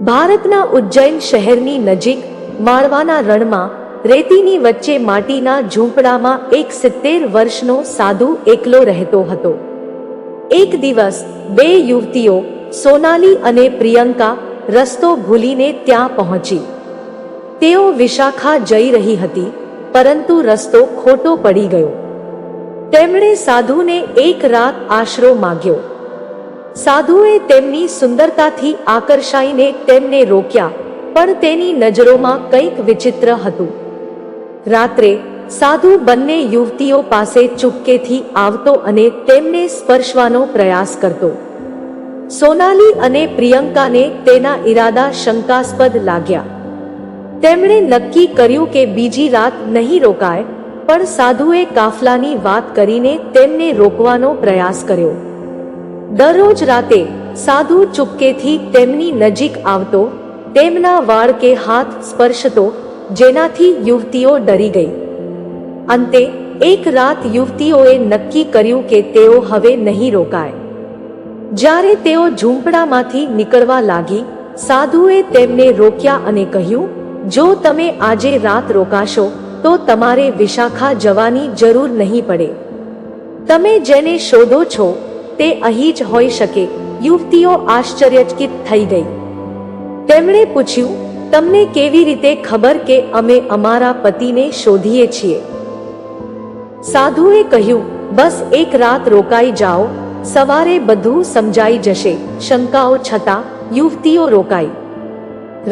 ભારતના ઉજ્જૈન શહેરની નજીક માળવાના રણમાં રેતીની વચ્ચે માટીના ઝૂંપડામાં એક 70 વર્ષનો સાધુ એકલો રહેતો હતો. એક દિવસ બે યુવતીઓ સોનાલી અને પ્રિયંકા રસ્તો ભૂલીને ત્યાં પહોંચી. તેઓ વિશાખા જઈ રહી હતી, પરંતુ રસ્તો ખોટો પડી ગયો. તેમણે સાધુને એક રાત આશરો માંગ્યો. સાધુએ તેમની સુંદરતાથી આકર્ષાઈને તેમને રોક્યા, પણ તેની નજરોમાં કંઈક વિચિત્ર હતું. રાત્રે સાધુ બંને યુવતીઓ પાસે ચૂપકેથી આવતો અને તેમને સ્પર્શવાનો પ્રયાસ કરતો. સોનાલી અને પ્રિયંકાને તેના ઈરાદા શંકાસ્પદ લાગ્યા. તેમણે નક્કી કર્યું કે બીજી રાત નહીં રોકાય, પણ સાધુએ કાફલાની વાત કરીને તેમને રોકવાનો પ્રયાસ કર્યો. દરરોજ રાતે સાધુ ચૂપકેથી તેમની નજીક આવતો, તેમના વાળ કે હાથ સ્પર્શતો, જેનાથી યુવતીઓ ડરી ગઈ. અંતે એક રાત યુવતીઓએ નક્કી કર્યું કે તેઓ હવે નહીં રોકાય. જ્યારે તેઓ ઝૂંપડામાંથી નીકળવા લાગી, સાધુએ તેમને રોક્યા અને કહ્યું, જો તમે આજે રાત રોકાશો તો તમારે વિશાખા જવાની જરૂર નહીં પડે. તમે જેને શોધો છો તે અહીં જ હોઈ શકે. યુવતીઓ આશ્ચર્યચકિત થઈ ગઈ. તેમણે પૂછ્યું, તમને કેવી રીતે ખબર કે અમે અમારા પતિને શોધીએ છીએ? સાધુએ કહ્યું, બસ એક રાત રોકાઈ જાઓ, સવારે બધું સમજાઈ જશે. શંકાઓ છતાં યુવતીઓ રોકાઈ.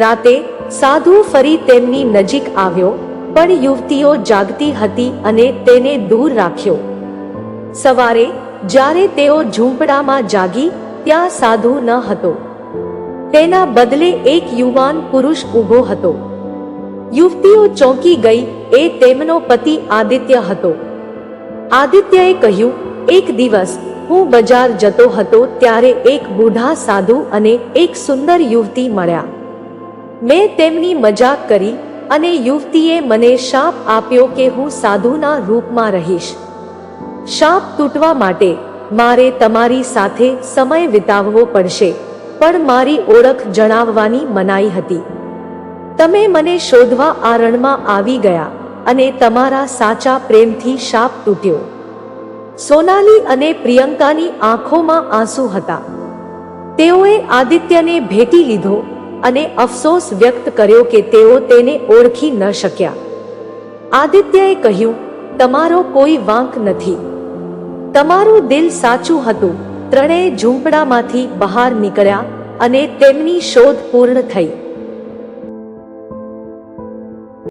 રાતે સાધુ ફરી તેમની નજીક આવ્યો, પણ યુવતીઓ જાગતી હતી અને તેને દૂર રાખ્યો. સવારે જ્યારે તેઓ ઝૂંપડામાં જાગી, ત્યાં સાધુ ન હતો. તેના બદલે એક યુવાન પુરુષ ઊભો હતો. યુવતીઓ ચોંકી ગઈ. એ તેમનો પતિ આદિત્ય હતો. આદિત્યએ કહ્યું, એક દિવસ હું બજાર જતો હતો ત્યારે એક બુઢા સાધુ અને એક સુંદર યુવતી મળ્યા. મેં તેમની મજાક કરી અને યુવતીએ મને શાપ આપ્યો કે હું સાધુના રૂપમાં રહીશ. શાપ તૂટવા માટે મારે તમારી સાથે સમય વિતાવવો પડશે, પણ મારી ઓળખ જણાવવાની મનાઈ હતી. તમે મને શોધવા આ રણમાં આવી ગયા અને તમારા સાચા પ્રેમથી શાપ તૂટ્યો. સોનાલી અને પ્રિયંકાની આંખોમાં આંસુ હતા. તેઓએ આદિત્યને ભેટી લીધો અને અફસોસ વ્યક્ત કર્યો કે તેઓ તેને ઓળખી ન શક્યા. આદિત્યએ કહ્યું, તમારો કોઈ વાંક નથી. તમારું દિલ સાચું હતું. ત્રણેય ઝૂંપડામાંથી બહાર નીકળ્યા અને તેમની શોધ પૂર્ણ થઈ.